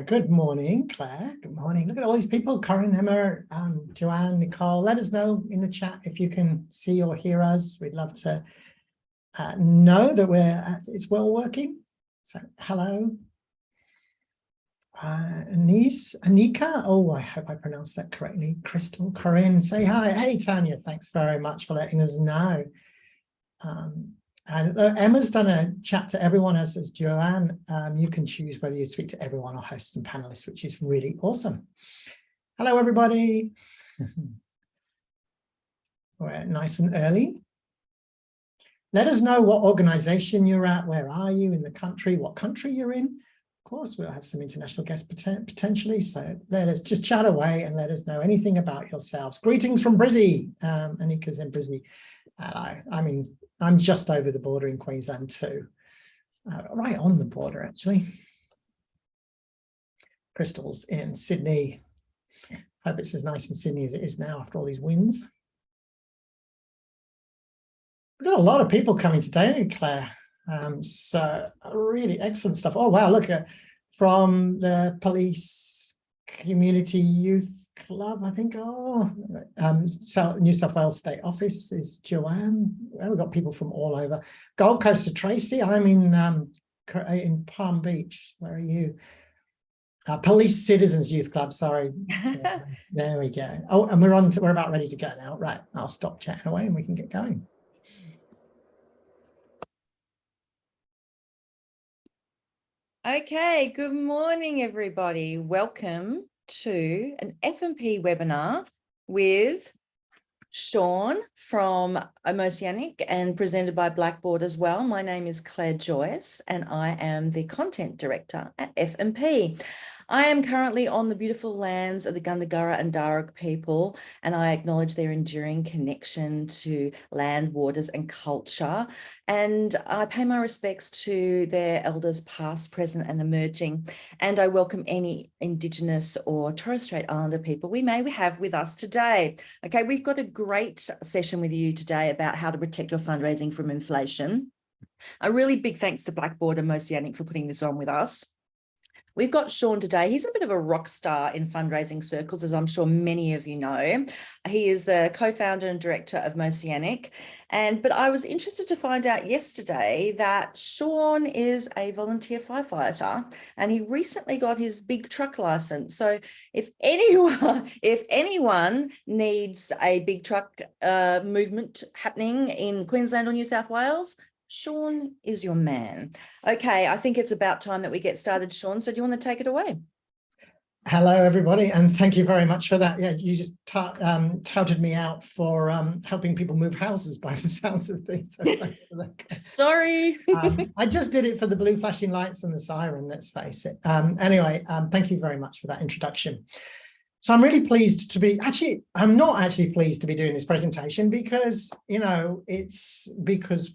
Good morning, Claire. Good morning. Look at all these people, Corinne, Emma, Joanne, Nicole. Let us know in the chat if you can see or hear us. We'd love to know that it's well working. So hello. Anika. Oh, I hope I pronounced that correctly. Crystal, Corinne, say hi. Hey, Tanya, thanks very much for letting us know. And Emma's done a chat to everyone, as has Joanne. You can choose whether you speak to everyone or hosts and panelists, which is really awesome. Hello, everybody. We're nice and early. Let us know what organization you're at. Where are you in the country? What country you're in? Of course, we'll have some international guests potentially. So let us just chat away and let us know anything about yourselves. Greetings from Brizzy. Anika's in Brizzy. I mean, I'm just over the border in Queensland too. Right on the border, actually. Crystal's in Sydney. Hope it's as nice in Sydney as it is now after all these winds. We've got a lot of people coming today, Claire. So really excellent stuff. Oh, wow, look at from the Police Community Youth Club, I think. Oh, New South Wales State Office is Joanne. Well, we've got people from all over. Gold Coast to Tracy. I'm in Palm Beach. Where are you? Police Citizens Youth Club. Sorry. There we go. Oh, and we're about ready to go now. Right. I'll stop chatting away and we can get going. Okay, good morning, everybody. Welcome to an F&P webinar with Sean from Moceanic and presented by Blackbaud as well. My name is Claire Joyce and I am the Content Director at F&P. I am currently on the beautiful lands of the Gundagara and Darug people, and I acknowledge their enduring connection to land, waters, and culture. And I pay my respects to their elders past, present, and emerging. And I welcome any Indigenous or Torres Strait Islander people we may have with us today. Okay, we've got a great session with you today about how to protect your fundraising from inflation. A really big thanks to Blackbaud and Moceanic for putting this on with us. We've got Sean today. He's a bit of a rock star in fundraising circles, as I'm sure many of you know. He is the co-founder and director of Moceanic. But I was interested to find out yesterday that Sean is a volunteer firefighter and he recently got his big truck license. So if anyone needs a big truck movement happening in Queensland or New South Wales, Sean is your man. Okay, I think it's about time that we get started, Sean. So do you want to take it away? Hello, everybody, and thank you very much for that. Yeah, you just touted me out for helping people move houses by the sounds of things. So thanks for that. Sorry. I just did it for the blue flashing lights and the siren, let's face it. Anyway, thank you very much for that introduction. So I'm really pleased to be, I'm not actually pleased to be doing this presentation because, it's because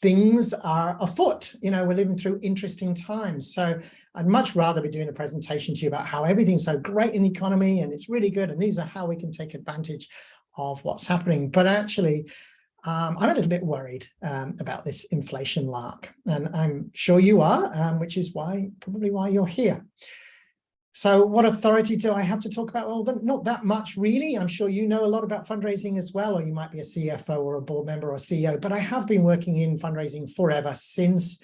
things are afoot. We're living through interesting times. So I'd much rather be doing a presentation to you about how everything's so great in the economy and it's really good. And these are how we can take advantage of what's happening. But actually, I'm a little bit worried about this inflation lark. And I'm sure you are, which is probably why you're here. So what authority do I have to talk about? Well, not that much, really. I'm sure you know a lot about fundraising as well, or you might be a CFO or a board member or CEO, but I have been working in fundraising forever since,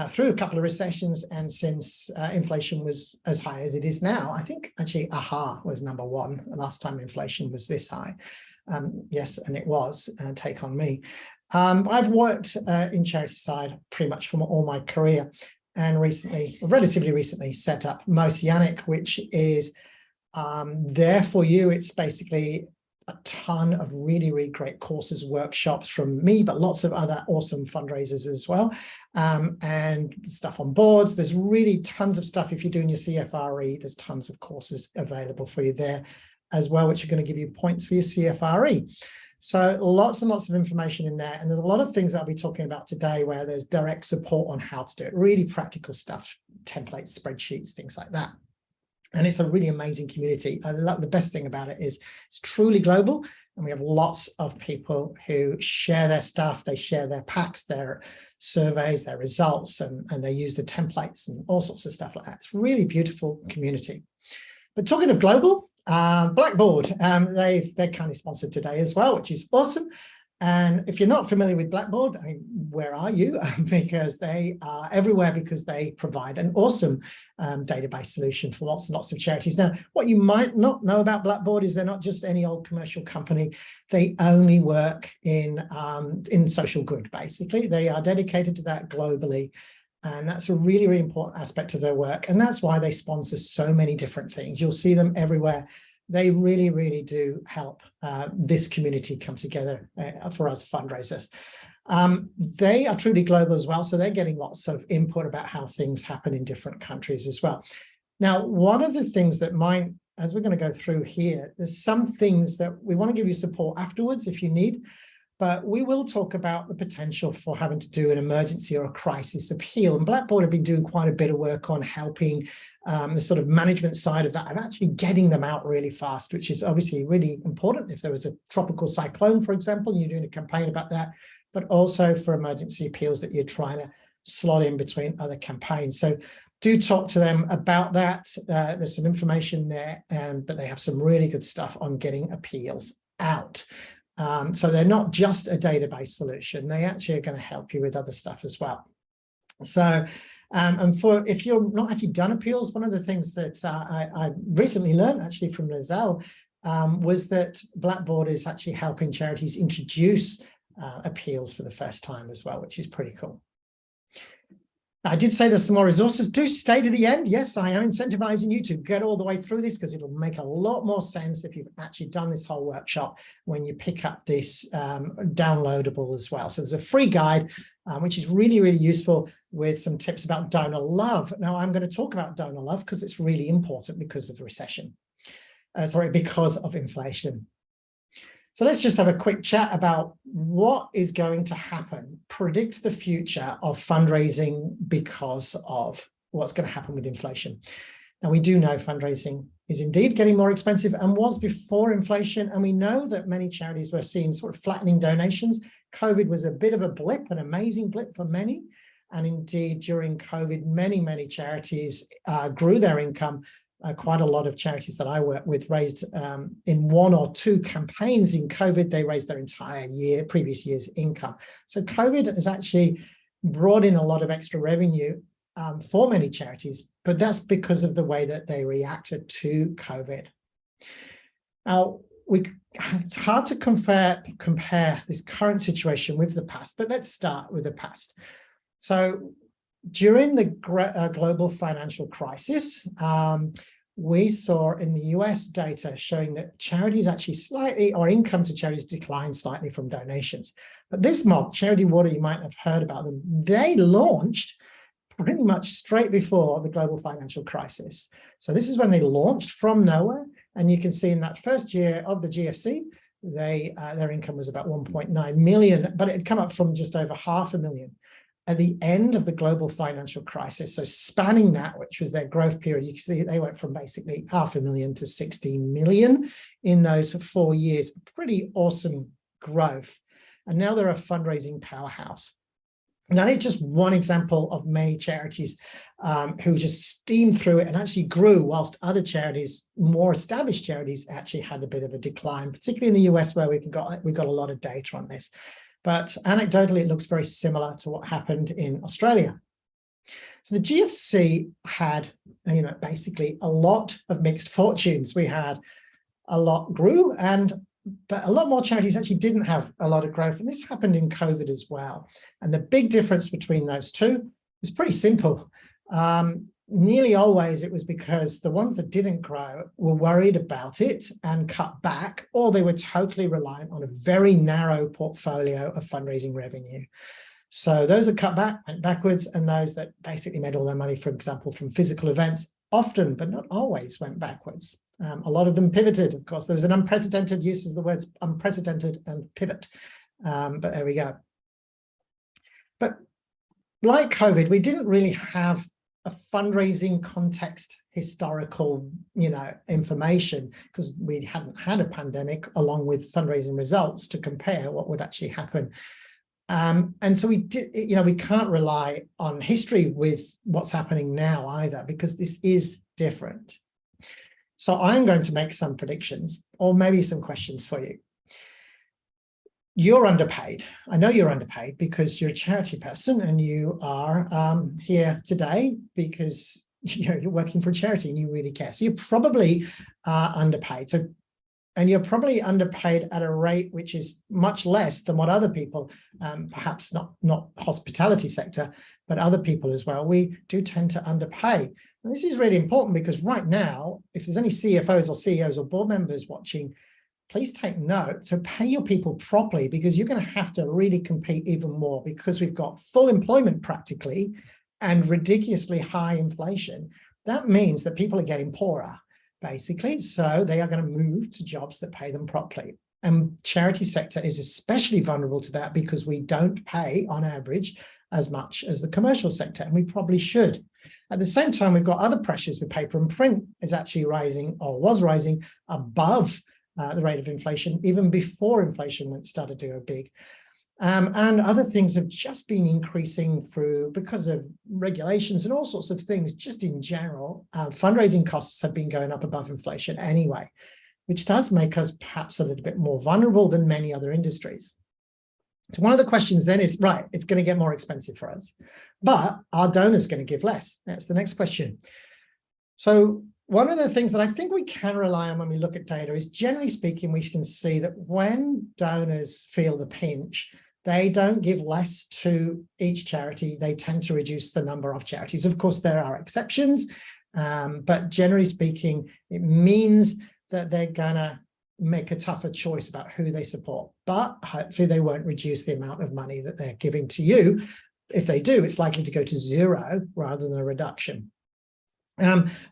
through a couple of recessions and since inflation was as high as it is now. I think actually AHA was number one. The last time inflation was this high. Yes, and it was, take on me. I've worked in charity side pretty much for all my career. And relatively recently, set up Moceanic, which is there for you. It's basically a ton of really, really great courses, workshops from me, but lots of other awesome fundraisers as well, and stuff on boards. There's really tons of stuff. If you're doing your CFRE, there's tons of courses available for you there as well, which are going to give you points for your CFRE. So lots and lots of information in there. And there's a lot of things that I'll be talking about today where there's direct support on how to do it, really practical stuff, templates, spreadsheets, things like that. And it's a really amazing community. I love, the best thing about it is it's truly global, and we have lots of people who share their stuff. They share their packs, their surveys, their results, and they use the templates and all sorts of stuff like that. It's a really beautiful community. But talking of global, Blackbaud, they're kind of sponsored today as well, which is awesome. And if you're not familiar with Blackbaud, I mean, where are you? Because they are everywhere, because they provide an awesome database solution for lots and lots of charities. Now, what you might not know about Blackbaud is they're not just any old commercial company. They only work in social good, basically. They are dedicated to that globally. And that's a really, really important aspect of their work. And that's why they sponsor so many different things. You'll see them everywhere. They really, really do help this community come together for us fundraisers. They are truly global as well, so they're getting lots of input about how things happen in different countries as well. Now, one of the things that as we're going to go through here, there's some things that we want to give you support afterwards if you need, but we will talk about the potential for having to do an emergency or a crisis appeal. And Blackbaud have been doing quite a bit of work on helping the sort of management side of that, and actually getting them out really fast, which is obviously really important if there was a tropical cyclone, for example, and you're doing a campaign about that, but also for emergency appeals that you're trying to slot in between other campaigns. So do talk to them about that. There's some information there, but they have some really good stuff on getting appeals out. So they're not just a database solution. They actually are going to help you with other stuff as well. So, and if you're not actually done appeals, one of the things that I recently learned actually from Lizelle was that Blackbaud is actually helping charities introduce appeals for the first time as well, which is pretty cool. I did say there's some more resources. Do stay to the end. Yes, I am incentivizing you to get all the way through this, because it'll make a lot more sense if you've actually done this whole workshop when you pick up this downloadable as well. So there's a free guide, which is really, really useful, with some tips about donor love. Now, I'm going to talk about donor love because it's really important because of the recession. Because of inflation. So let's just have a quick chat about what is going to happen, predict the future of fundraising because of what's going to happen with inflation. Now, we do know fundraising is indeed getting more expensive and was before inflation. And we know that many charities were seeing sort of flattening donations. COVID was a bit of a blip, an amazing blip for many. And indeed, during COVID, many, many charities grew their income. Quite a lot of charities that I work with raised in one or two campaigns in COVID, they raised their entire previous year's income. So COVID has actually brought in a lot of extra revenue for many charities, but that's because of the way that they reacted to COVID. Now, it's hard to compare this current situation with the past, but let's start with the past. So during the global financial crisis, we saw in the US data showing that charities actually income to charities declined slightly from donations. But this month, Charity Water, you might have heard about them, they launched pretty much straight before the global financial crisis. So this is when they launched from nowhere. And you can see in that first year of the GFC, their income was about 1.9 million, but it had come up from just over 500,000. At the end of the global financial crisis, so spanning that, which was their growth period, you can see they went from basically 500,000 to 16 million in those 4 years. Pretty awesome growth. And now they're a fundraising powerhouse. And that is just one example of many charities who just steamed through it and actually grew, whilst other charities, more established charities, actually had a bit of a decline, particularly in the US, where we've got a lot of data on this. But anecdotally, it looks very similar to what happened in Australia. So the GFC had, basically a lot of mixed fortunes. We had a lot grew, but a lot more charities actually didn't have a lot of growth. And this happened in COVID as well. And the big difference between those two is pretty simple. Nearly always it was because the ones that didn't grow were worried about it and cut back, or they were totally reliant on a very narrow portfolio of fundraising revenue. So those that cut back went backwards, and those that basically made all their money, for example, from physical events, often, but not always, went backwards. A lot of them pivoted, of course. There was an unprecedented use of the words unprecedented and pivot, but there we go. But like COVID, we didn't really have a fundraising context, historical, information, because we hadn't had a pandemic along with fundraising results to compare what would actually happen. And so we can't rely on history with what's happening now either, because this is different. So I'm going to make some predictions or maybe some questions for you. You're underpaid. I know you're underpaid because you're a charity person and you are here today because you're working for a charity and you really care. So you're probably underpaid. And you're probably underpaid at a rate which is much less than what other people, perhaps not hospitality sector, but other people as well, we do tend to underpay. And this is really important because right now, if there's any CFOs or CEOs or board members watching, please take note to pay your people properly, because you're going to have to really compete even more, because we've got full employment practically and ridiculously high inflation. That means that people are getting poorer, basically. So they are going to move to jobs that pay them properly. And charity sector is especially vulnerable to that because we don't pay on average as much as the commercial sector, and we probably should. At the same time, we've got other pressures with paper and print is actually rising, or was rising, above the rate of inflation, even before inflation started to go big. And other things have just been increasing because of regulations and all sorts of things. Just in general, fundraising costs have been going up above inflation anyway, which does make us perhaps a little bit more vulnerable than many other industries. So one of the questions then is, right, it's going to get more expensive for us, but our donors going to give less. That's the next question. So one of the things that I think we can rely on when we look at data is, generally speaking, we can see that when donors feel the pinch, they don't give less to each charity. They tend to reduce the number of charities. Of course, there are exceptions, but generally speaking, it means that they're going to make a tougher choice about who they support, but hopefully they won't reduce the amount of money that they're giving to you. If they do, it's likely to go to zero rather than a reduction.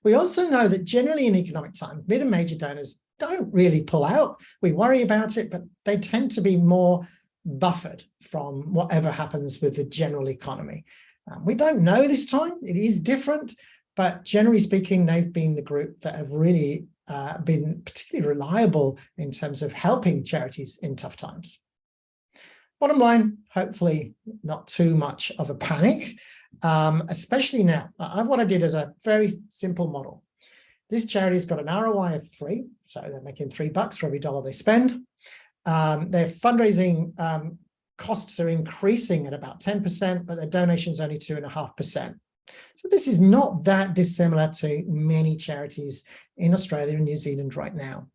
We also know that generally in economic times, mid and major donors don't really pull out. We worry about it, but they tend to be more buffered from whatever happens with the general economy. We don't know this time. It is different, but generally speaking, they've been the group that have really been particularly reliable in terms of helping charities in tough times. Bottom line, hopefully not too much of a panic, especially now. What I did is a very simple model. This charity's got an ROI of 3, so they're making $3 for every dollar they spend. Their fundraising costs are increasing at about 10%, but their donations only 2.5%. So this is not that dissimilar to many charities in Australia and New Zealand right now.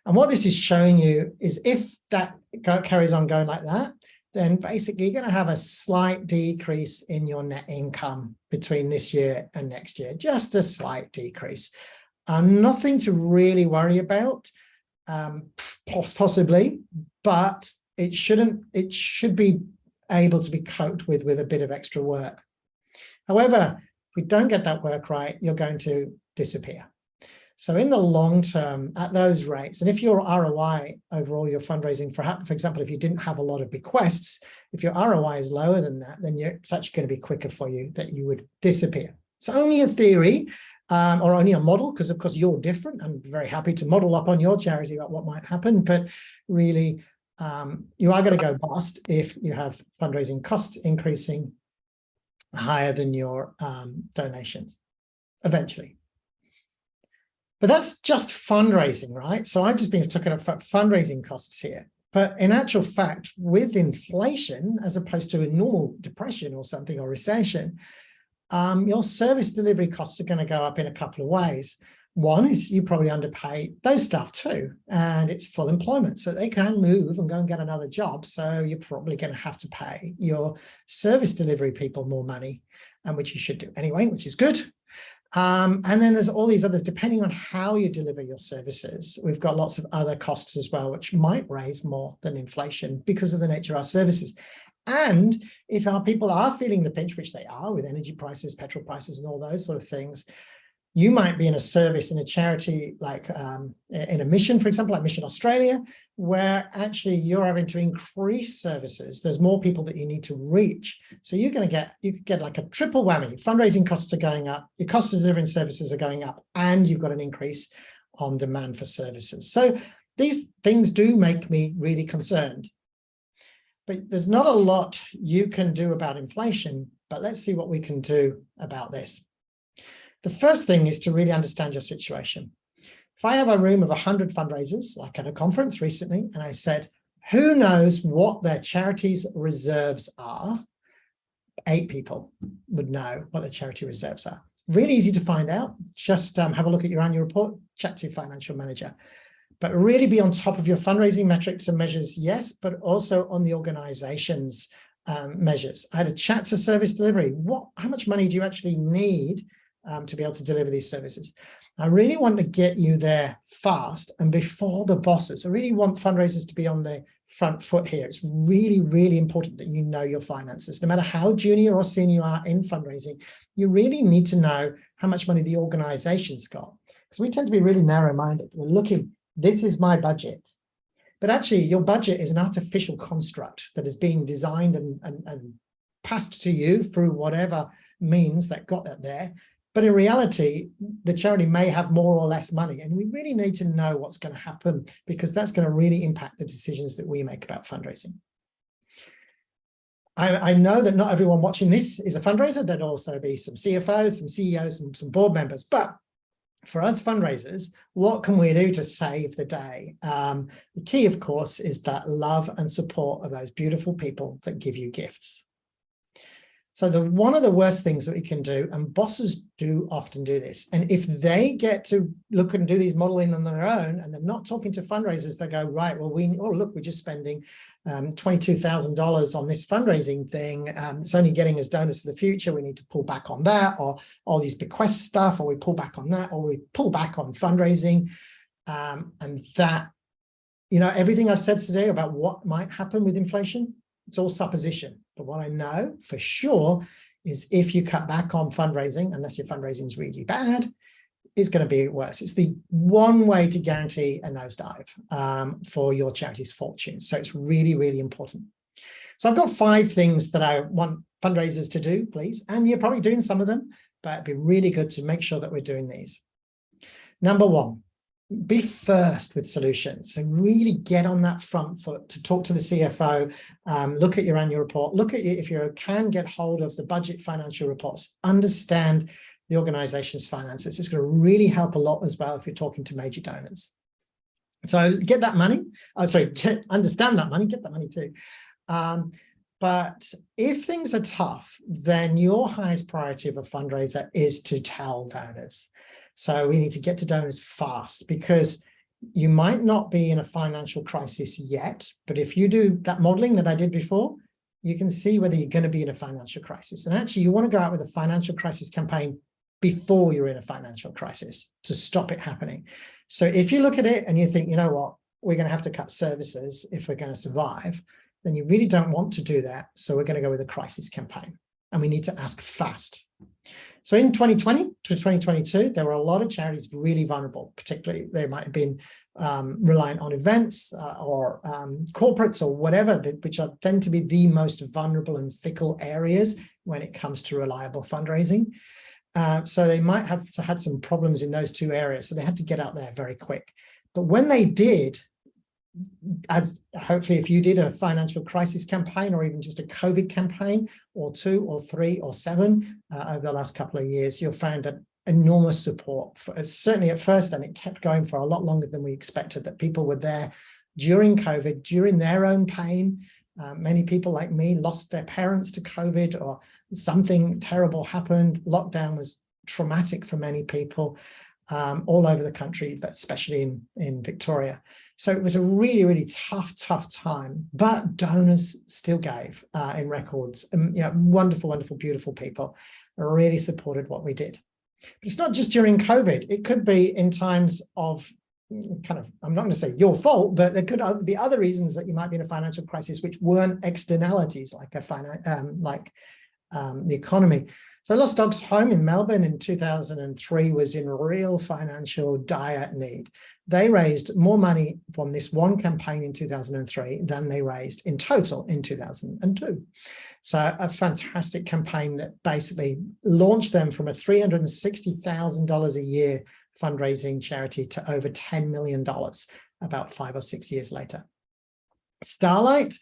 And what this is showing you is, if that carries on going like that, then basically you're going to have a slight decrease in your net income between this year and next year, just a slight decrease. Nothing to really worry about, possibly, but it should be able to be coped with a bit of extra work. However, if we don't get that work right, you're going to disappear. So in the long term, at those rates, and if your ROI overall, your fundraising, for example, if you didn't have a lot of bequests, if your ROI is lower than that, then it's actually going to be quicker for you that you would disappear. It's only a theory or only a model, because of course you're different. I'm very happy to model up on your charity about what might happen, but really you are going to go bust if you have fundraising costs increasing higher than your donations eventually. But that's just fundraising, right? So I've just been talking about fundraising costs here. But in actual fact, with inflation, as opposed to a normal depression or something, or recession, your service delivery costs are going to go up in a couple of ways. One is you probably underpay those staff too, and it's full employment, so they can move and go and get another job. So you're probably going to have to pay your service delivery people more money, and which you should do anyway, which is good. And then there's all these others, depending on how you deliver your services. We've got lots of other costs as well, which might raise more than inflation because of the nature of our services. And if our people are feeling the pinch, which they are with energy prices, petrol prices, and all those sort of things, You might be in a service in a charity like in a mission, for example, like Mission Australia, where actually you're having to increase services. There's more people that you need to reach. So you could get like a triple whammy. Fundraising costs are going up, your cost of delivering services are going up, and you've got an increase on demand for services. So these things do make me really concerned. But there's not a lot you can do about inflation, but let's see what we can do about this. The first thing is to really understand your situation. If I have a room of 100 fundraisers, like at a conference recently, and I said, who knows what their charities reserves are? 8 people would know what their charity reserves are. Really easy to find out. Just have a look at your annual report, chat to your financial manager. But really be on top of your fundraising metrics and measures, yes, but also on the organization's measures. I had a chat to service delivery. How much money do you actually need to be able to deliver these services? I really want to get you there fast and before the bosses. I really want fundraisers to be on the front foot here. It's really, really important that you know your finances. No matter how junior or senior you are in fundraising, you really need to know how much money the organization's got. Because we tend to be really narrow-minded. We're looking, this is my budget. But actually, your budget is an artificial construct that is being designed and passed to you through whatever means that got that there. But in reality, the charity may have more or less money, and we really need to know what's going to happen, because that's going to really impact the decisions that we make about fundraising. I know that not everyone watching this is a fundraiser. There'd also be some CFOs, some CEOs, and some board members. But for us fundraisers, what can we do to save the day? The key, of course, is that love and support of those beautiful people that give you gifts. So one of the worst things that we can do, and bosses do often do this, and if they get to look and do these modeling on their own, and they're not talking to fundraisers, they go, right, well, look, we're just spending $22,000 on this fundraising thing. It's only getting us donors for the future. We need to pull back on that, or all these bequest stuff, or we pull back on that, or we pull back on fundraising. And that, everything I've said today about what might happen with inflation, it's all supposition. But what I know for sure is if you cut back on fundraising, unless your fundraising is really bad, it's going to be worse. It's the one way to guarantee a nosedive for your charity's fortune. So it's really, really important. So I've got 5 things that I want fundraisers to do, please. And you're probably doing some of them, but it'd be really good to make sure that we're doing these. Number 1. Be first with solutions. So really get on that front foot to talk to the CFO, look at your annual report, look at if you can get hold of the budget financial reports, understand the organization's finances. It's going to really help a lot as well if you're talking to major donors. So get that money. Understand that money, get that money too. But if things are tough, then your highest priority of a fundraiser is to tell donors. So we need to get to donors fast, because you might not be in a financial crisis yet, but if you do that modeling that I did before, you can see whether you're going to be in a financial crisis. And actually, you want to go out with a financial crisis campaign before you're in a financial crisis to stop it happening. So if you look at it and you think, you know what, we're going to have to cut services if we're going to survive, then you really don't want to do that. So we're going to go with a crisis campaign, and we need to ask fast. So in 2020 to 2022, there were a lot of charities really vulnerable, particularly they might have been reliant on events or corporates or whatever, which tend to be the most vulnerable and fickle areas when it comes to reliable fundraising. So they might have had some problems in those 2 areas. So they had to get out there very quick. But when they did, as hopefully if you did a financial crisis campaign or even just a COVID campaign or 2 or 3 or 7 over the last couple of years, you'll find that enormous support, certainly at first, and it kept going for a lot longer than we expected, that people were there during COVID, during their own pain. Many people like me lost their parents to COVID, or something terrible happened. Lockdown was traumatic for many people all over the country, but especially in Victoria. So it was a really, really tough time, but donors still gave in records. Wonderful, wonderful, beautiful people really supported what we did. But it's not just during COVID. It could be in times of I'm not going to say your fault, but there could be other reasons that you might be in a financial crisis which weren't externalities like the economy. So Lost Dogs Home in Melbourne in 2003 was in real financial dire need. They raised more money from this one campaign in 2003 than they raised in total in 2002. So a fantastic campaign that basically launched them from a $360,000 a year fundraising charity to over $10 million about 5 or 6 years later. Starlight,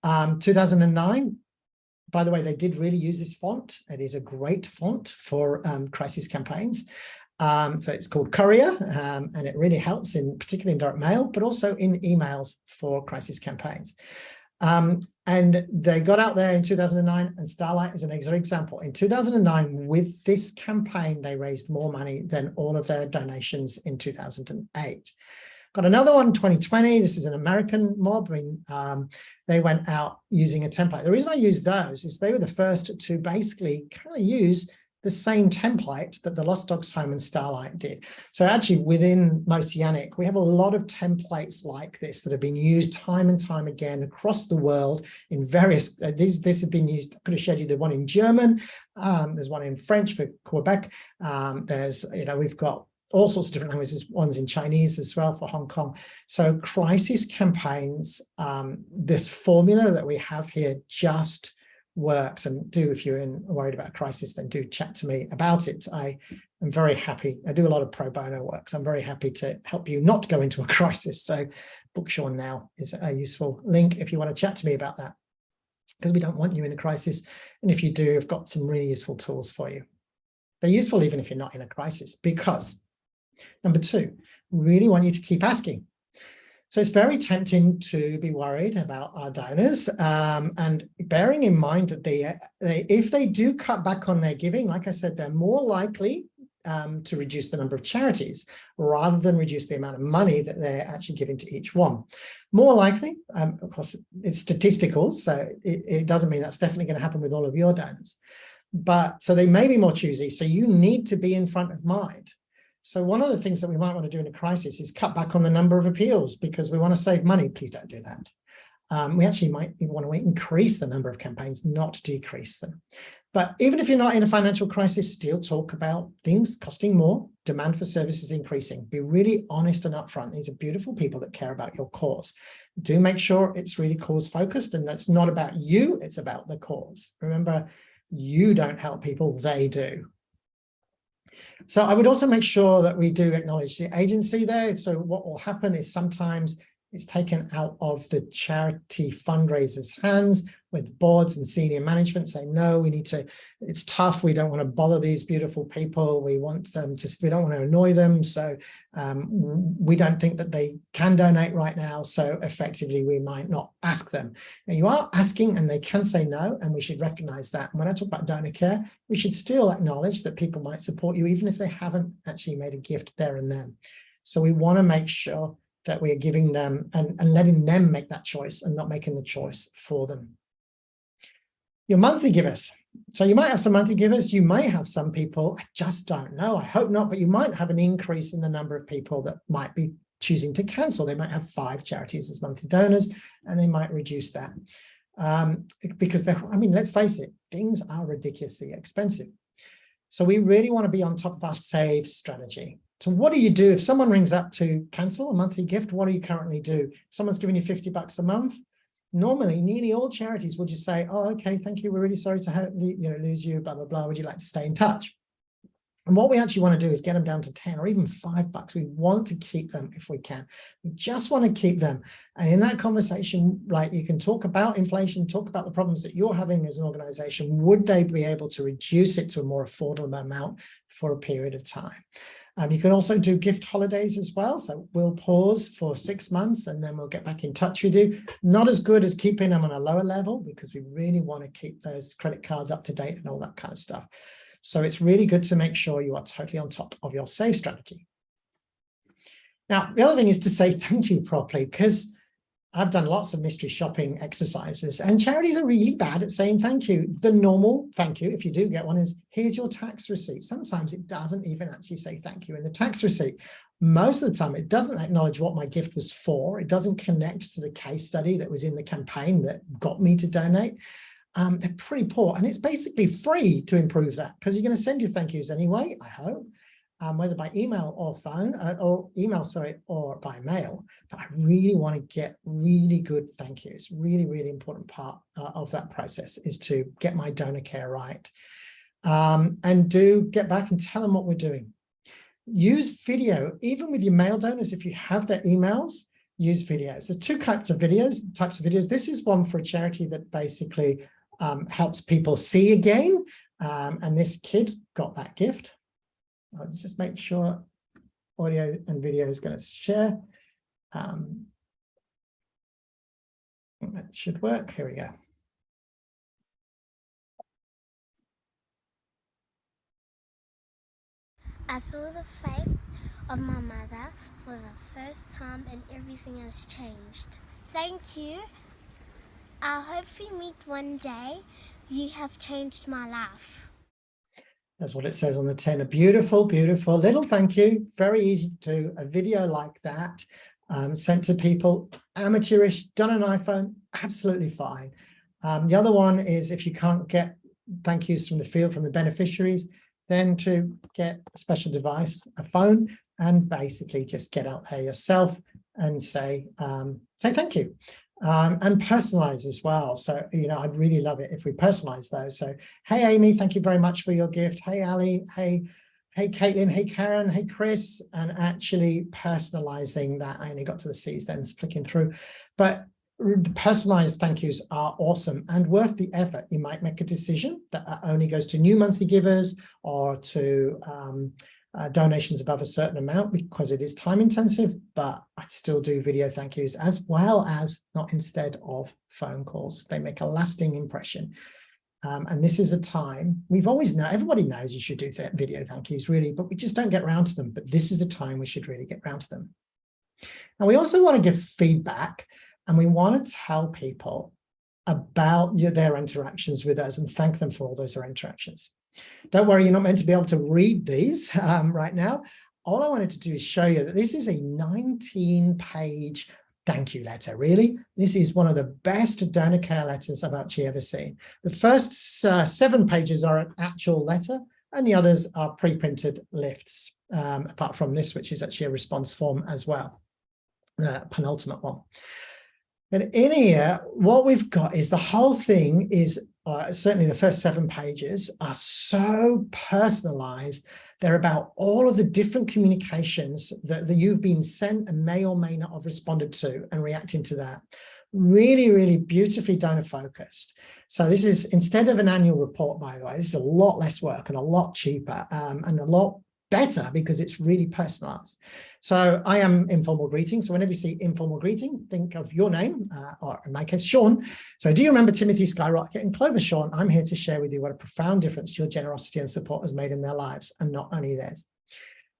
2009. By the way, they did really use this font. It is a great font for crisis campaigns. So it's called Courier, and it really helps particularly in direct mail, but also in emails for crisis campaigns. And they got out there in 2009, and Starlight is an example. In 2009, with this campaign, they raised more money than all of their donations in 2008. Got another one, 2020. This is an American mob. They went out using a template. The reason I use those is they were the first to basically kind of use the same template that the Lost Dogs Home and Starlight did. So actually within Moceanic, we have a lot of templates like this that have been used time and time again across the world in various, this have been used, I could have showed you the one in German, there's one in French for Quebec, we've got all sorts of different languages, ones in Chinese as well for Hong Kong. So crisis campaigns, this formula that we have here just works. And if you're worried about a crisis, then do chat to me about it. I am very happy. I do a lot of pro bono work, so I'm very happy to help you not go into a crisis. So book Sean now is a useful link if you want to chat to me about that, because we don't want you in a crisis. And if you do, I've got some really useful tools for you. They're useful even if you're not in a crisis, because number two, really want you to keep asking. So it's very tempting to be worried about our donors, and bearing in mind that if they do cut back on their giving, like I said, they're more likely to reduce the number of charities rather than reduce the amount of money that they're actually giving to each one. More likely, of course, it's statistical, so it doesn't mean that's definitely going to happen with all of your donors. But so they may be more choosy, so you need to be in front of mind. So one of the things that we might want to do in a crisis is cut back on the number of appeals because we want to save money. Please don't do that. We actually might even want to increase the number of campaigns, not decrease them. But even if you're not in a financial crisis, still talk about things costing more, demand for services increasing. Be really honest and upfront. These are beautiful people that care about your cause. Do make sure it's really cause focused and that's not about you, it's about the cause. Remember, you don't help people, they do. So I would also make sure that we do acknowledge the agency there. So what will happen is sometimes it's taken out of the charity fundraisers' hands with boards and senior management say, no, we need to, it's tough. We don't want to bother these beautiful people. We want them to, we don't want to annoy them. So we don't think that they can donate right now. So effectively, we might not ask them. Now you are asking and they can say no, and we should recognize that. And when I talk about donor care, we should still acknowledge that people might support you, even if they haven't actually made a gift there and then. So we want to make sure that we are giving them and letting them make that choice and not making the choice for them. Your monthly givers. So you might have some monthly givers. You might have some people, I just don't know, I hope not, but you might have an increase in the number of people that might be choosing to cancel. They might have 5 charities as monthly donors, and they might reduce that. Because let's face it, things are ridiculously expensive. So we really want to be on top of our save strategy. So what do you do if someone rings up to cancel a monthly gift? What do you currently do? If someone's giving you $50 a month, normally nearly all charities will just say, oh, okay, thank you, we're really sorry to lose you, blah, blah, blah. Would you like to stay in touch? And what we actually want to do is get them down to 10 or even $5. We want to keep them if we can. We just want to keep them. And in that conversation, like, you can talk about inflation, talk about the problems that you're having as an organization. Would they be able to reduce it to a more affordable amount for a period of time? You can also do gift holidays as well. So we'll pause for 6 months and then we'll get back in touch with you. Not as good as keeping them on a lower level because we really want to keep those credit cards up to date and all that kind of stuff. So it's really good to make sure you are totally on top of your save strategy. Now, the other thing is to say thank you properly, because I've done lots of mystery shopping exercises and charities are really bad at saying thank you. The normal thank you, if you do get one, is here's your tax receipt. Sometimes it doesn't even actually say thank you in the tax receipt. Most of the time, it doesn't acknowledge what my gift was for. It doesn't connect to the case study that was in the campaign that got me to donate. they're pretty poor. And it's basically free to improve that, because you're going to send your thank yous anyway, I hope, whether by email or phone, or by mail. But I really want to get really good thank yous. Really, really important part of that process is to get my donor care right. And do get back and tell them what we're doing. Use video, even with your mail donors. If you have their emails, use videos. There's two types of videos. This is one for a charity that basically helps people see again. And this kid got that gift. I'll just make sure audio and video is going to share. That should work. Here we go. I saw the face of my mother for the first time and everything has changed. Thank you. I hope we meet one day. You have changed my life. That's what it says on the tin. A beautiful, beautiful little thank you. Very easy to do. A video like that sent to people, amateurish, done on an iPhone, absolutely fine. The other one is if you can't get thank yous from the field, from the beneficiaries, then to get a special device, a phone, and basically just get out there yourself and say thank you. And personalize as well. So, I'd really love it if we personalize those. So, hey, Amy, thank you very much for your gift. Hey, Ali, hey, Caitlin, hey, Karen, hey, Chris, and actually personalizing that. I only got to the C's then, flicking through. But the personalized thank yous are awesome and worth the effort. You might make a decision that only goes to new monthly givers or to donations above a certain amount, because it is time intensive, but I'd still do video thank yous as well as not instead of phone calls. They make a lasting impression. And this is a time we've always known, everybody knows you should do video thank yous really, but we just don't get around to them. But this is the time we should really get around to them. And we also want to give feedback, and we want to tell people about their interactions with us and thank them for all those interactions. Don't worry, you're not meant to be able to read these right now. All I wanted to do is show you that this is a 19-page thank you letter, really. This is one of the best donor care letters I've actually ever seen. The first 7 pages are an actual letter, and the others are pre-printed lifts, apart from this, which is actually a response form as well, the penultimate one. And in here, what we've got is the whole thing is, certainly the first 7 pages are so personalized. They're about all of the different communications that you've been sent and may or may not have responded to and reacting to that. Really, really beautifully donor focused. So this is, instead of an annual report, by the way, this is a lot less work and a lot cheaper and a lot better because it's really personalized. So I am informal greeting. So whenever you see informal greeting, think of your name, or in my case, Sean. So do you remember Timothy, Skyrocket, and Clover? Sean, I'm here to share with you what a profound difference your generosity and support has made in their lives, and not only theirs.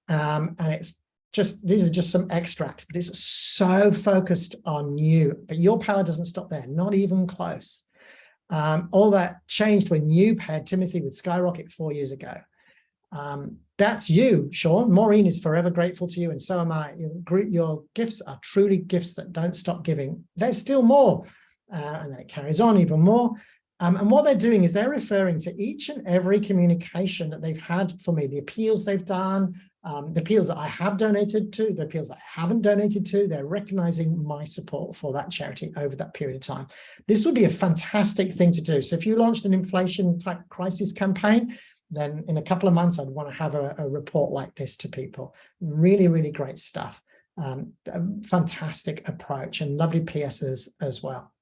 And it's just, these are just some extracts, but it's so focused on you. But your power doesn't stop there, not even close. All that changed when you paired Timothy with Skyrocket 4 years ago. That's you, Sean. Maureen is forever grateful to you, and so am I. Your gifts are truly gifts that don't stop giving. There's still more, and then it carries on even more. And what they're doing is they're referring to each and every communication that they've had for me, the appeals they've done, the appeals that I have donated to, the appeals that I haven't donated to. They're recognizing my support for that charity over that period of time. This would be a fantastic thing to do. So if you launched an inflation type crisis campaign, then in a couple of months, I'd want to have a report like this to people. Really, really great stuff. Fantastic approach and lovely PSs as well.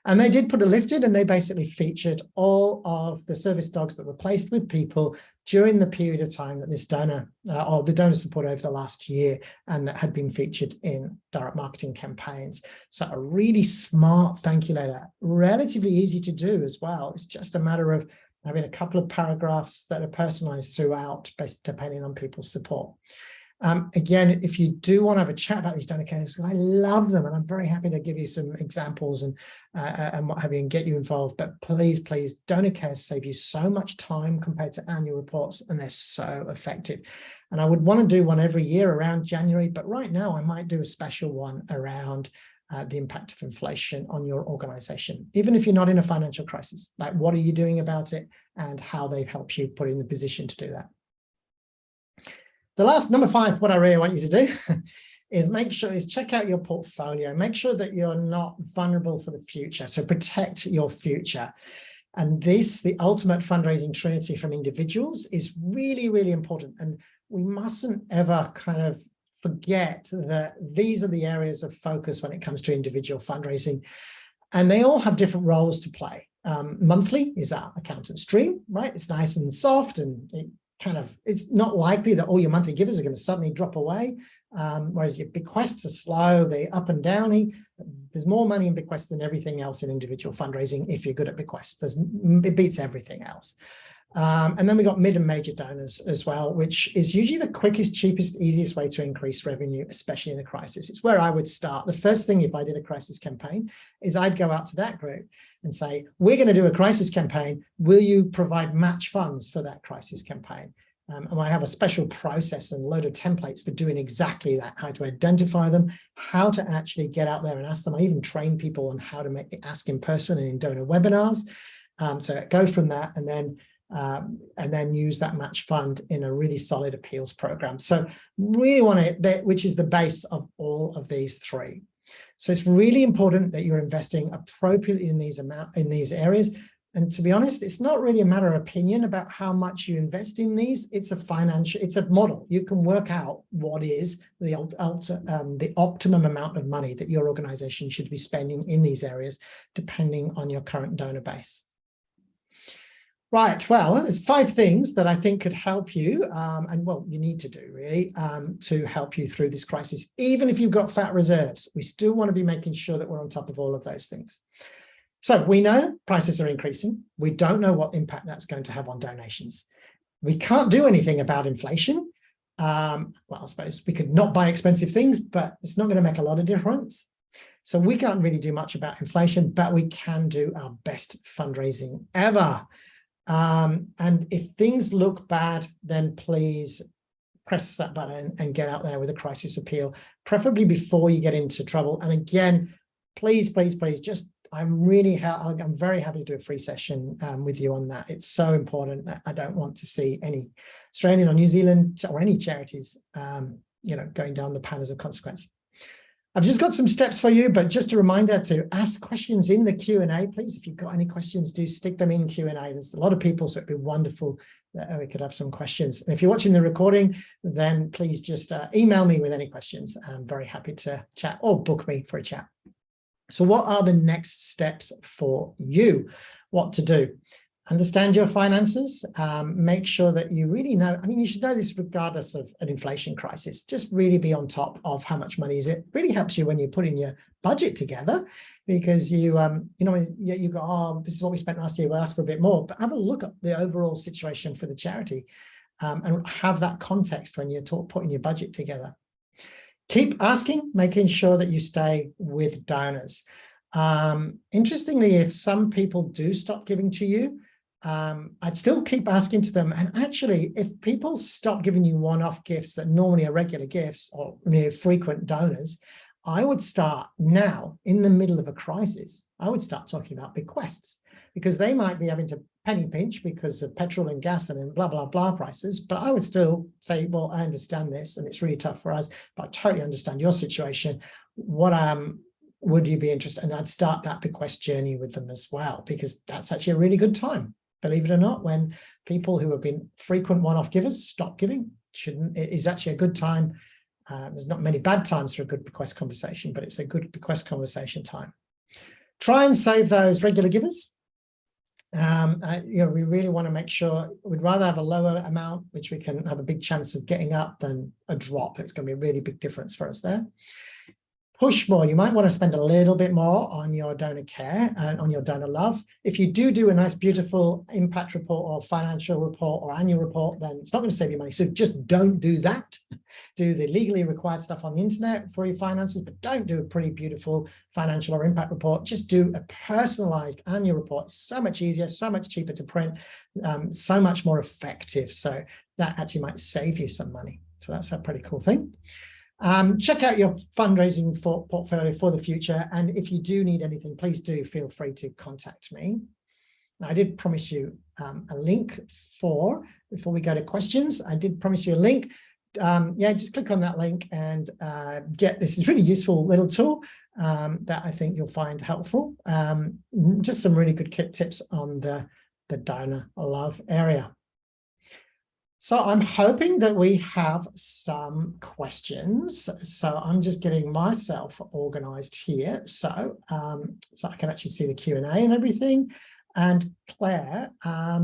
And they did put a lift in, and they basically featured all of the service dogs that were placed with people during the period of time that this donor, or the donor support over the last year, and that had been featured in direct marketing campaigns. So a really smart thank you letter, relatively easy to do as well. It's just a matter of having a couple of paragraphs that are personalized throughout, based depending on people's support. Again, if you do want to have a chat about these donor cares, I love them, and I'm very happy to give you some examples and what have you, and get you involved. But please, please, donor cares save you so much time compared to annual reports, and they're so effective. And I would want to do one every year around January, but right now I might do a special one around the impact of inflation on your organization, even if you're not in a financial crisis. Like, what are you doing about it, and how they help you put in the position to do that. The last, number 5, what I really want you to do is check out your portfolio. Make sure that you're not vulnerable for the future. So protect your future. And this, the ultimate fundraising trinity from individuals, is really, really important. And we mustn't ever kind of forget that these are the areas of focus when it comes to individual fundraising. And they all have different roles to play. Monthly is our accountant stream, right? It's nice and soft, and it's not likely that all your monthly givers are going to suddenly drop away. Whereas your bequests are slow, they're up and downy. There's more money in bequests than everything else in individual fundraising if you're good at bequests. It beats everything else. And then we got mid and major donors as well, which is usually the quickest, cheapest, easiest way to increase revenue, especially in a crisis. It's where I would start. The first thing, if I did a crisis campaign, is I'd go out to that group and say, we're going to do a crisis campaign. Will you provide match funds for that crisis campaign? And I have a special process and a load of templates for doing exactly that, how to identify them, how to actually get out there and ask them. I even train people on how to ask in person and in donor webinars. So go from that, and then use that match fund in a really solid appeals program. So really want it, which is the base of all of these 3. So it's really important that you're investing appropriately in these areas. And to be honest, it's not really a matter of opinion about how much you invest in these. It's a model. You can work out what is the optimum amount of money that your organization should be spending in these areas, depending on your current donor base. Right, well, there's 5 things that I think could help you, you need to do really, to help you through this crisis. Even if you've got fat reserves, we still want to be making sure that we're on top of all of those things. So we know prices are increasing. We don't know what impact that's going to have on donations. We can't do anything about inflation. I suppose we could not buy expensive things, but it's not going to make a lot of difference. So we can't really do much about inflation, but we can do our best fundraising ever. And if things look bad, then please press that button and get out there with a crisis appeal, preferably before you get into trouble. And again, please, I'm very happy to do a free session with you on that. It's so important that I don't want to see any Australian or New Zealand or any charities, going down the pan as a consequence. I've just got some steps for you, but just a reminder to ask questions in the Q&A, please. If you've got any questions, do stick them in Q&A. There's a lot of people, so it'd be wonderful that we could have some questions. And if you're watching the recording, then please just email me with any questions. I'm very happy to chat, or book me for a chat. So what are the next steps for you? What to do? Understand your finances. Make sure that you really know. I mean, you should know this regardless of an inflation crisis. Just really be on top of how much money is it. Really helps you when you're putting your budget together, because you go, oh, this is what we spent last year. We'll ask for a bit more. But have a look at the overall situation for the charity, and have that context when you're putting your budget together. Keep asking, making sure that you stay with donors. Interestingly, if some people do stop giving to you, I'd still keep asking to them. And actually, if people stop giving you one-off gifts that normally are regular gifts or frequent donors, I would start now, in the middle of a crisis, I would start talking about bequests, because they might be having to penny pinch because of petrol and gas and blah, blah, blah prices. But I would still say, well, I understand this and it's really tough for us, but I totally understand your situation. What would you be interested in? And I'd start that bequest journey with them as well, because that's actually a really good time. Believe it or not, when people who have been frequent one-off givers stop giving, it is actually a good time. There's not many bad times for a good bequest conversation, but it's a good bequest conversation time. Try and save those regular givers. We really want to make sure we'd rather have a lower amount, which we can have a big chance of getting up, than a drop. It's going to be a really big difference for us there. Push more. You might want to spend a little bit more on your donor care and on your donor love. If you do a nice, beautiful impact report or financial report or annual report, then it's not going to save you money. So just don't do that. Do the legally required stuff on the internet for your finances, but don't do a pretty beautiful financial or impact report. Just do a personalized annual report. It's so much easier, so much cheaper to print, so much more effective. So that actually might save you some money. So that's a pretty cool thing. Check out your fundraising portfolio for the future. And if you do need anything, please do feel free to contact me. Now, I did promise you a link before we go to questions. I did promise you a link. Yeah, just click on that link and get this really useful little tool that I think you'll find helpful. Just some really good tips on the donor love area. So I'm hoping that we have some questions. So I'm just getting myself organized here. So I can actually see the Q&A and everything. And Claire, I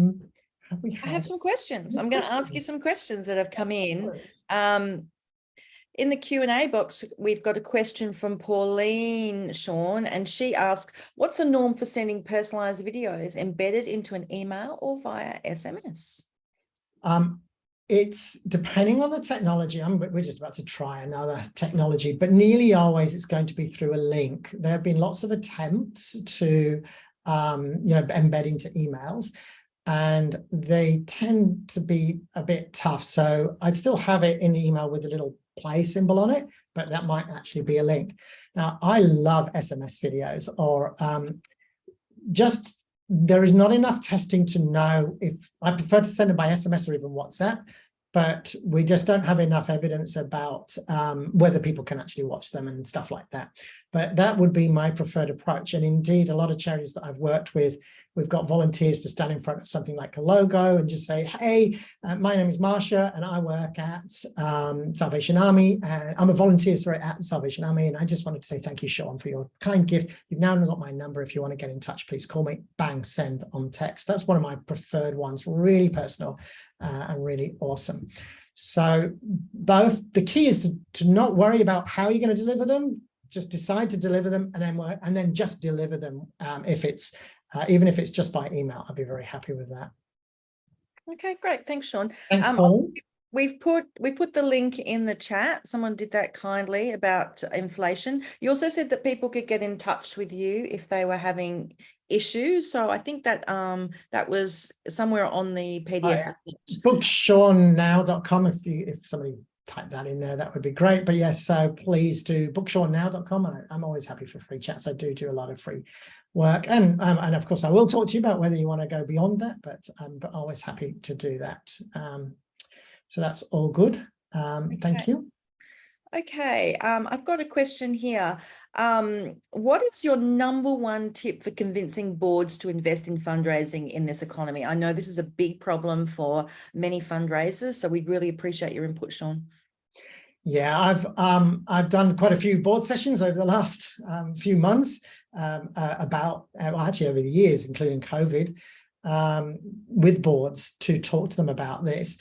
have some questions. I'm going to ask you some questions that have come in. In the Q&A box, we've got a question from Pauline, Sean, and she asks, what's the norm for sending personalized videos embedded into an email or via SMS? It's depending on the technology. We're just about to try another technology, but nearly always it's going to be through a link. There have been lots of attempts to embed into emails, and they tend to be a bit tough. So I'd still have it in the email with a little play symbol on it, but that might actually be a link. Now, I love SMS videos, or there is not enough testing to know if I prefer to send them by SMS or even WhatsApp, but we just don't have enough evidence about whether people can actually watch them and stuff like that. But that would be my preferred approach. And indeed, a lot of charities that I've worked with, we've got volunteers to stand in front of something like a logo and just say, hey, my name is Marsha and I work at Salvation Army. And I'm a volunteer, at Salvation Army. And I just wanted to say thank you, Sean, for your kind gift. You've now got my number. If you want to get in touch, please call me. Bang, send on text. That's one of my preferred ones, really personal and really awesome. So the key is to not worry about how you're going to deliver them. Just decide to deliver them and then just deliver them. Even if it's just by email, I'd be very happy with that. Okay, great. Thanks, Sean. Thanks, Paul. We put the link in the chat. Someone did that kindly about inflation. You also said that people could get in touch with you if they were having issues. So I think that that was somewhere on the PDF. Bookseannow.com. If somebody type that in there, that would be great. But yes, so please do bookseannow.com. I'm always happy for free chats. I do a lot of free work, and of course I will talk to you about whether you want to go beyond that, but I'm always happy to do that. So that's all good. Thank you. Okay, I've got a question here. What is your number one tip for convincing boards to invest in fundraising in this economy? I know this is a big problem for many fundraisers, so we'd really appreciate your input, Sean. Yeah, I've done quite a few board sessions over the last few months actually over the years, including COVID, with boards to talk to them about this.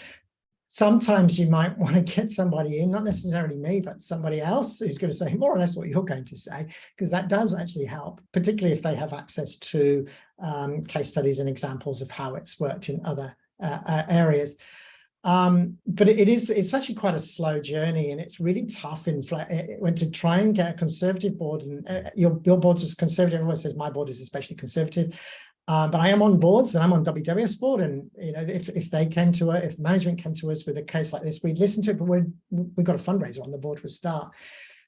Sometimes you might want to get somebody in, not necessarily me, but somebody else who's going to say more or less what you're going to say, because that does actually help, particularly if they have access to case studies and examples of how it's worked in other areas. But it's actually quite a slow journey, and it's really tough when to try and get a conservative board, and your board's as conservative. Everyone says my board is especially conservative. But I am on boards, and I'm on WWF's board, and if they came to us, if management came to us with a case like this, we'd listen to it. But we've got a fundraiser on the board for a start.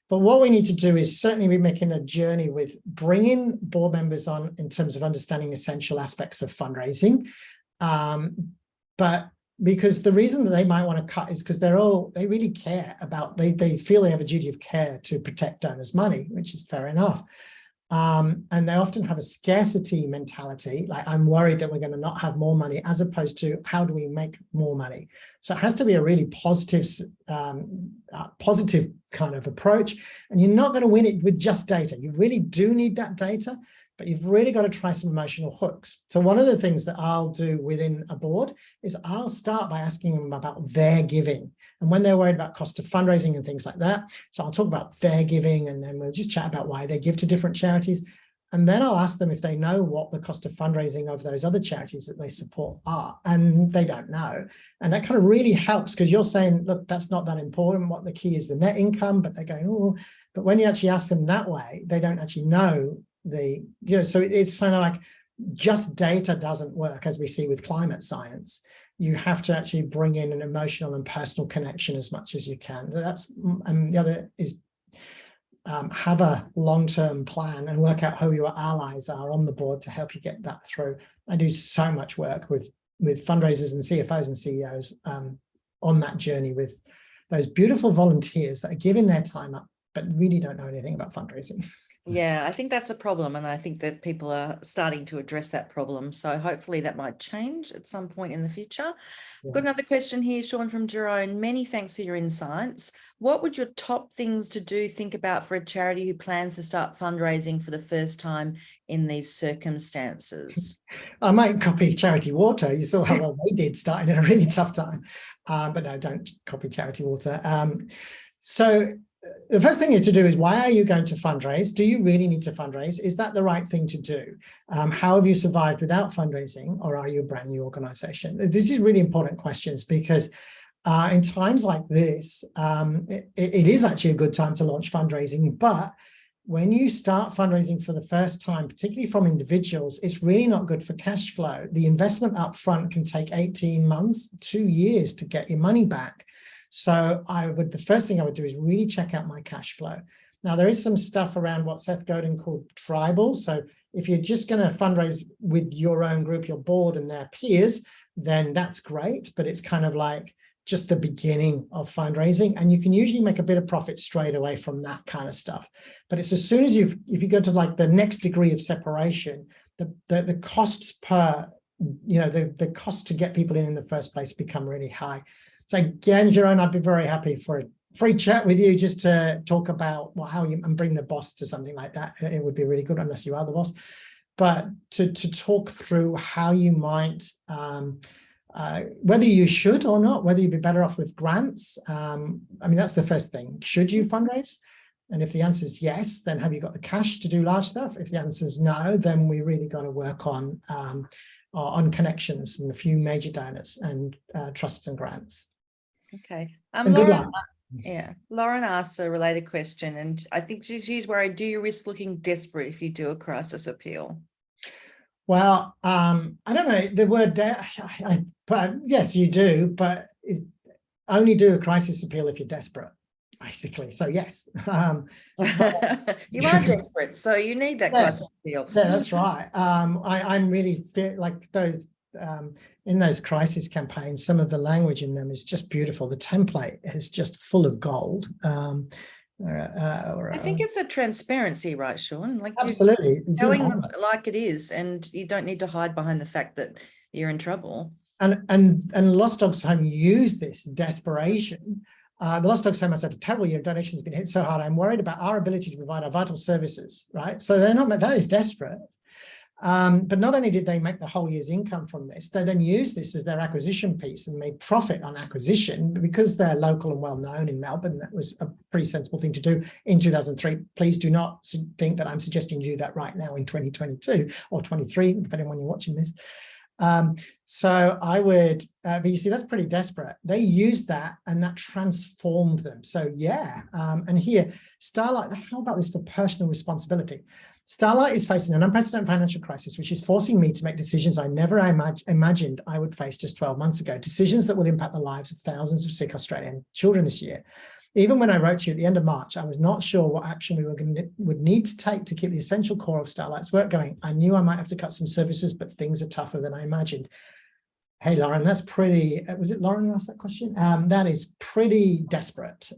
But what we need to do is certainly be making a journey with bringing board members on in terms of understanding essential aspects of fundraising. But because the reason that they might want to cut is because they really care about, they feel they have a duty of care to protect donors' money, which is fair enough. And they often have a scarcity mentality, like I'm worried that we're going to not have more money, as opposed to how do we make more money. So it has to be a really positive kind of approach, and you're not going to win it with just data. You really do need that data, but you've really got to try some emotional hooks. So one of the things that I'll do within a board is I'll start by asking them about their giving. And when they're worried about cost of fundraising and things like that, so I'll talk about their giving, and then we'll just chat about why they give to different charities. And then I'll ask them if they know what the cost of fundraising of those other charities that they support are, and they don't know. And that kind of really helps, because you're saying, look, that's not that important. What the key is the net income, but they're going, oh, but when you actually ask them that way, they don't actually know so it's kind of like just data doesn't work, as we see with climate science. you have to actually bring in an emotional and personal connection as much as you can. And the other is have a long-term plan and work out who your allies are on the board to help you get that through. I do so much work with fundraisers and CFOs and CEOs on that journey with those beautiful volunteers that are giving their time up, but really don't know anything about fundraising. Yeah, I think that's a problem. And I think that people are starting to address that problem. So hopefully that might change at some point in the future. Yeah. Got another question here, Sean, from Jerome. Many thanks for your insights. What would your top things to do think about for a charity who plans to start fundraising for the first time in these circumstances? I might copy Charity Water. You saw how well they did starting in a really tough time. But no, don't copy Charity Water. So the first thing you have to do is, why are you going to fundraise? Do you really need to fundraise? Is that the right thing to do? How have you survived without fundraising, or are you a brand new organization? This is really important questions, because in times like this, it is actually a good time to launch fundraising. But when you start fundraising for the first time, particularly from individuals, it's really not good for cash flow. The investment up front can take 18 months, 2 years to get your money back. So the first thing I would do is really check out my cash flow. Now, there is some stuff around what Seth Godin called tribal. So if you're just going to fundraise with your own group, your board and their peers, then that's great. But it's kind of like just the beginning of fundraising. And you can usually make a bit of profit straight away from that kind of stuff. But it's as soon as if you go to like the next degree of separation, the costs per, the cost to get people in the first place become really high. So again, Jerome, I'd be very happy for a free chat with you just to talk about how you and bring the boss to something like that. It would be really good, unless you are the boss. But to talk through how you might, whether you should or not, whether you'd be better off with grants. I mean, that's the first thing. Should you fundraise? And if the answer is yes, then have you got the cash to do large stuff? If the answer is no, then we really got to work on connections and a few major donors and trusts and grants. Okay. And good luck. Yeah, Lauren asks a related question, and I think she's worried, do you risk looking desperate if you do a crisis appeal? Well, I don't know the word, but yes, you do, but only do a crisis appeal if you're desperate, basically. So yes. You are desperate, so you need that crisis appeal. Yeah, that's right. I'm really like those, in those crisis campaigns, some of the language in them is just beautiful. The template is just full of gold. I think it's a transparency, right, Sean? Like, absolutely, you're telling them like it is, and you don't need to hide behind the fact that you're in trouble. And Lost Dogs Home use this desperation. The Lost Dogs Home has had a terrible year. Donations have been hit so hard. I'm worried about our ability to provide our vital services, right? So they're not, that is desperate. But not only did they make the whole year's income from this, they then used this as their acquisition piece and made profit on acquisition. Because they're local and well known in Melbourne, that was a pretty sensible thing to do in 2003. Please do not think that I'm suggesting you do that right now in 2022 or 23, depending on when you're watching this. So I would, but you see, that's pretty desperate. They used that and that transformed them. So yeah, and here, Starlight, how about this for personal responsibility? Starlight is facing an unprecedented financial crisis, which is forcing me to make decisions I never imagined I would face just 12 months ago, decisions that will impact the lives of thousands of sick Australian children this year. Even when I wrote to you at the end of March, I was not sure what action we would need to take to keep the essential core of Starlight's work going. I knew I might have to cut some services, but things are tougher than I imagined. Hey, Lauren, that's pretty, was it Lauren who asked that question? That is pretty desperate.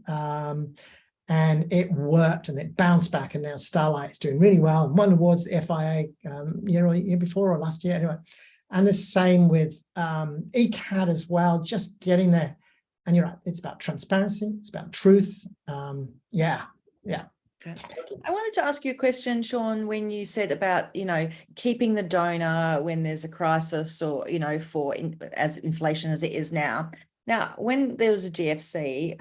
And it worked and it bounced back, and now Starlight is doing really well and won awards the FIA year before or last year anyway. And the same with ECAD as well, just getting there. And you're right, it's about transparency, it's about truth. Yeah. Okay. I wanted to ask you a question, Sean, when you said about, keeping the donor when there's a crisis, or, as inflation as it is now. Now, when there was a GFC,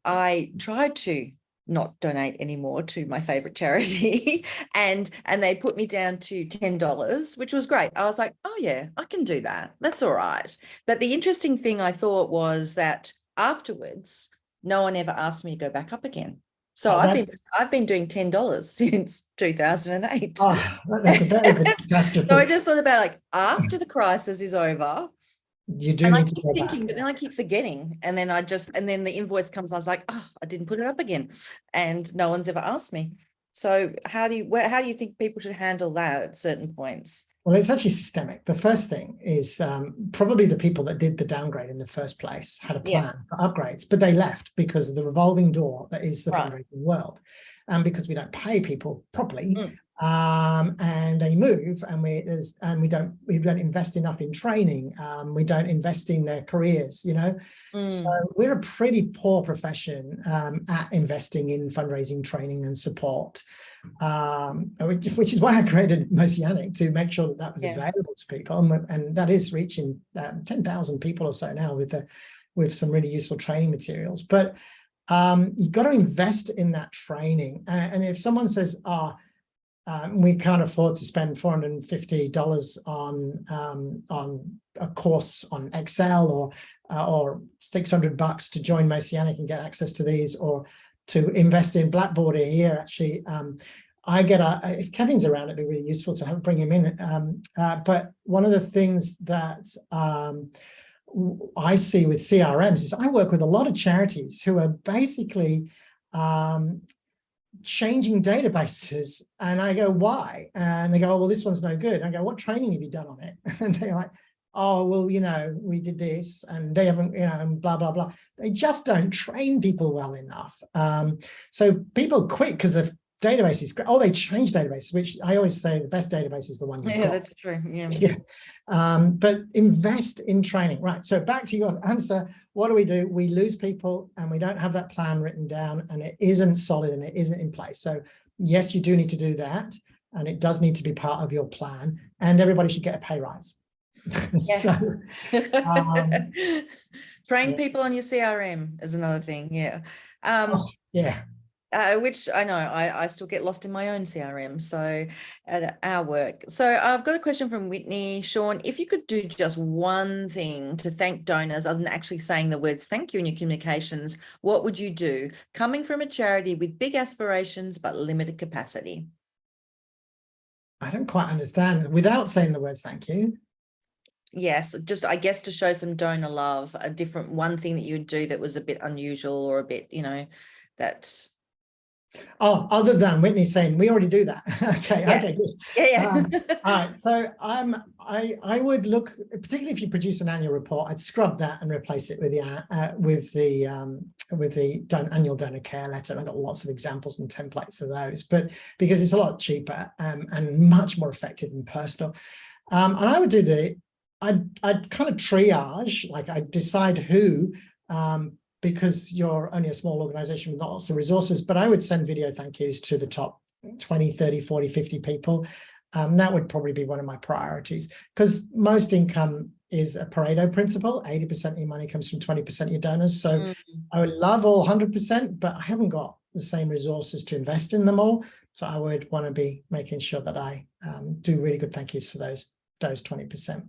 I tried to not donate anymore to my favorite charity and they put me down to $10, which was great. I was like, oh yeah, I can do that. That's all right. But the interesting thing I thought was that afterwards, no one ever asked me to go back up again. So I've been doing $10 since 2008. Oh, that's a very good catastrophe. So I just thought about, like, after the crisis is over, You do And I need to keep go thinking, back. but then I keep forgetting. And then and then the invoice comes, I was like, oh, I didn't put it up again. And no one's ever asked me. So how do you think people should handle that at certain points? Well, it's actually systemic. The first thing is probably the people that did the downgrade in the first place had a plan for upgrades, but they left because of the revolving door that is the fundraising world. And because we don't pay people properly, and they move, and we don't invest enough in training. We don't invest in their careers, you know. So we're a pretty poor profession at investing in fundraising, training, and support. Which is why I created Moceanic, to make sure that that was available to people, and that is reaching 10,000 people or so now with some really useful training materials. But you've got to invest in that training, and if someone says, we can't afford to spend $450 on a course on Excel, or $600 to join Moceanic and get access to these, or to invest in Blackbaud here, actually, I get if Kevin's around, it'd be really useful to bring him in. But one of the things that I see with CRMs is I work with a lot of charities who are basically changing databases, and I go, why? And they go, oh, well, this one's no good. And I go, what training have you done on it? And they're like, oh, well, you know, we did this, and they haven't, you know, and blah, blah, blah. They just don't train people well enough. So people quit because the database is great. Oh, they change databases, which I always say the best database is the one you've got. That's true. Yeah. But invest in training. Right. So back to your answer, what do? We lose people, and we don't have that plan written down, and it isn't solid, and it isn't in place. So yes, you do need to do that, and it does need to be part of your plan, and everybody should get a pay rise. So, train people on your CRM is another thing. Which I know I still get lost in my own CRM, so at our work. So I've got a question from Whitney. Sean, if you could do just one thing to thank donors other than actually saying the words thank you in your communications, what would you do? Coming from a charity with big aspirations but limited capacity. I don't quite understand. Without saying the words thank you. Yes, just I guess to show some donor love, one thing that you would do that was a bit unusual, or a bit, you know, that. Oh, other than Whitney saying we already do that. Okay, good. Yeah. All right. So I would look, particularly if you produce an annual report, I'd scrub that and replace it with the annual donor care letter. And I've got lots of examples and templates of those, but because it's a lot cheaper and much more effective and personal. And I would do I'd kind of triage, like I'd decide who, because you're only a small organization with lots of resources, but I would send video thank yous to the top 20, 30, 40, 50 people. That would probably be one of my priorities, because most income is a Pareto principle. 80% of your money comes from 20% of your donors. So I would love all 100%, but I haven't got the same resources to invest in them all. So I would want to be making sure that I do really good thank yous for those 20%.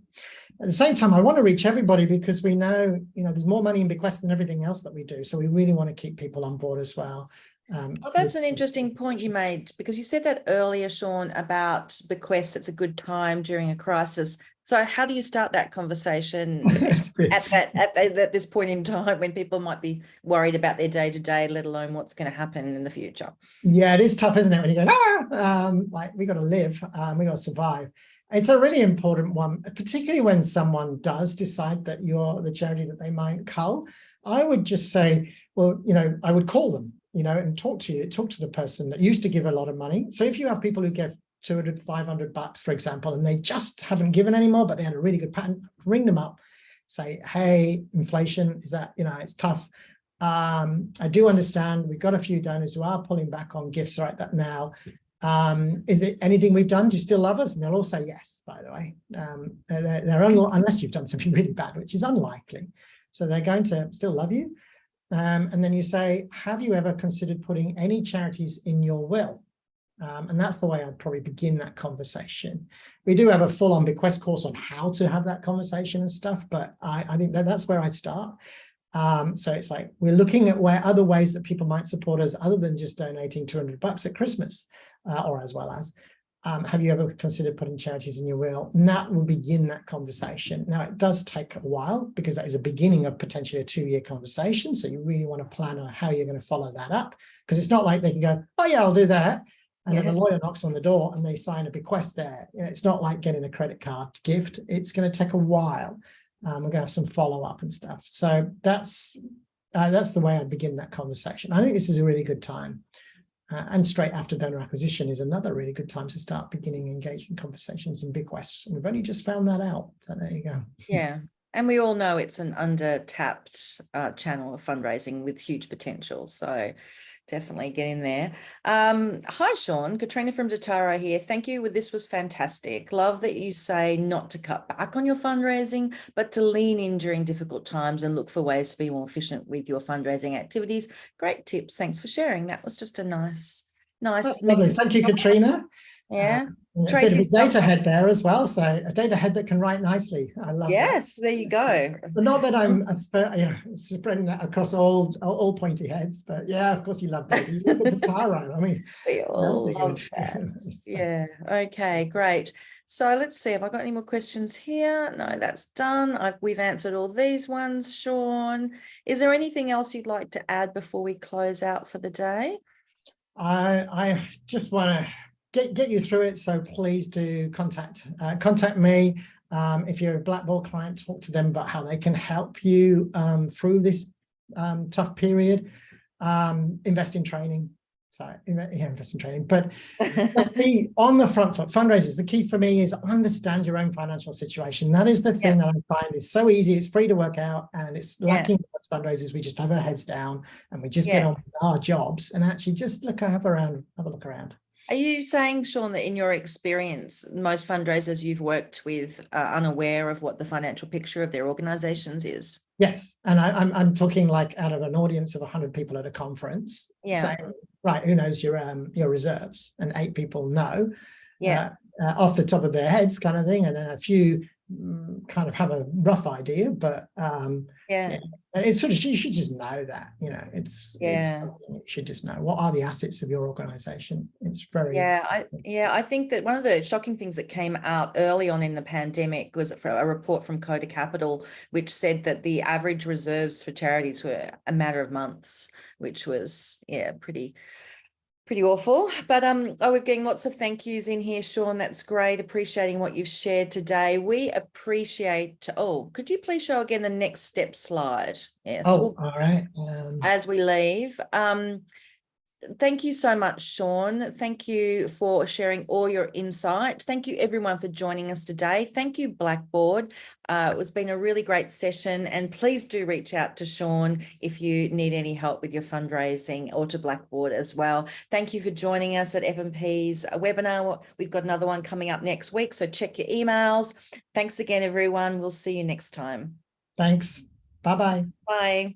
At the same time, I want to reach everybody, because we know, there's more money in bequests than everything else that we do. So we really want to keep people on board as well. That's an interesting point you made, because you said that earlier, Sean, about bequests. It's a good time during a crisis. So how do you start that conversation at this point in time when people might be worried about their day-to-day, let alone what's going to happen in the future? Yeah, it is tough, isn't it? When you go, like we got to live, we got to survive. It's a really important one, particularly when someone does decide that you're the charity that they might cull. I would just say, well, I would call them, and talk to the person that used to give a lot of money. So if you have people who give $200, $500, for example, and they just haven't given anymore, but they had a really good pattern, ring them up, say, hey, inflation, is that, it's tough. I do understand we've got a few donors who are pulling back on gifts right now. Is there anything we've done? Do you still love us? And they'll all say yes, by the way. Unless you've done something really bad, which is unlikely. So they're going to still love you. And then you say, have you ever considered putting any charities in your will? And that's the way I'd probably begin that conversation. We do have a full-on bequest course on how to have that conversation and stuff, but I think that's where I'd start. So it's like, we're looking at other ways that people might support us other than just donating $200 at Christmas, or as well as. have you ever considered putting charities in your will? And that will begin that conversation. Now, it does take a while because that is a beginning of potentially a 2-year conversation. So you really want to plan on how you're going to follow that up, because it's not like they can go, oh yeah, I'll do that. And then the lawyer knocks on the door and they sign a bequest there. You know, it's not like getting a credit card gift. It's going to take a while. We're going to have some follow-up and stuff. So that's the way I begin that conversation. I think this is a really good time. And straight after donor acquisition is another really good time to start beginning engagement conversations and bequests. And we've only just found that out. So there you go. Yeah. And we all know it's an under-tapped channel of fundraising with huge potential. So definitely get in there. Hi, Sean. Katrina from Dataro here. Thank you. This was fantastic. Love that you say not to cut back on your fundraising, but to lean in during difficult times and look for ways to be more efficient with your fundraising activities. Great tips. Thanks for sharing. That was just a nice Lovely. Thank you, Katrina. Yeah. A bit of a data head there as well. So a data head that can write nicely. I love that. Yes, there you go. But not that I'm spreading that across all pointy heads, but yeah, of course you love that. You look at the Taro. I mean, we all love that. Yeah. Okay, great. So let's see if I got any more questions here. No, that's done. We've answered all these ones. Sean, is there anything else you'd like to add before we close out for the day? I just want to get you through it. So please do contact me. If you're a Blackbaud client, talk to them about how they can help you through this tough period. Invest in training. So invest in training, but just be on the front foot. Fundraisers, the key for me is understand your own financial situation. That is the thing that I find is so easy. It's free to work out, and it's lacking as fundraisers. We just have our heads down and we just get on with our jobs and actually just have a look around. Are you saying, Sean, that in your experience, most fundraisers you've worked with are unaware of what the financial picture of their organizations is? Yes, and I'm talking like out of an audience of 100 people at a conference. Yeah. Saying, right, who knows your reserves? And 8 people know. Yeah. Off the top of their heads, kind of thing, and then a few kind of have a rough idea, but it's sort of, you should just know that, it's you should just know what are the assets of your organization. It's very I think that one of the shocking things that came out early on in the pandemic was a report from Coda Capital, which said that the average reserves for charities were a matter of months, which was pretty awful. But we're getting lots of thank yous in here, Sean. That's great. Appreciating what you've shared today. We appreciate, could you please show again the next step slide? Yes. All right. As we leave. Thank you so much, Sean. Thank you for sharing all your insight. Thank you, everyone, for joining us today. Thank you, Blackbaud. It's been a really great session, and please do reach out to Sean if you need any help with your fundraising, or to Blackbaud as well. Thank you for joining us at F&P's webinar. We've got another one coming up next week, so check your emails. Thanks again, everyone. We'll see you next time. Thanks. Bye-bye. Bye.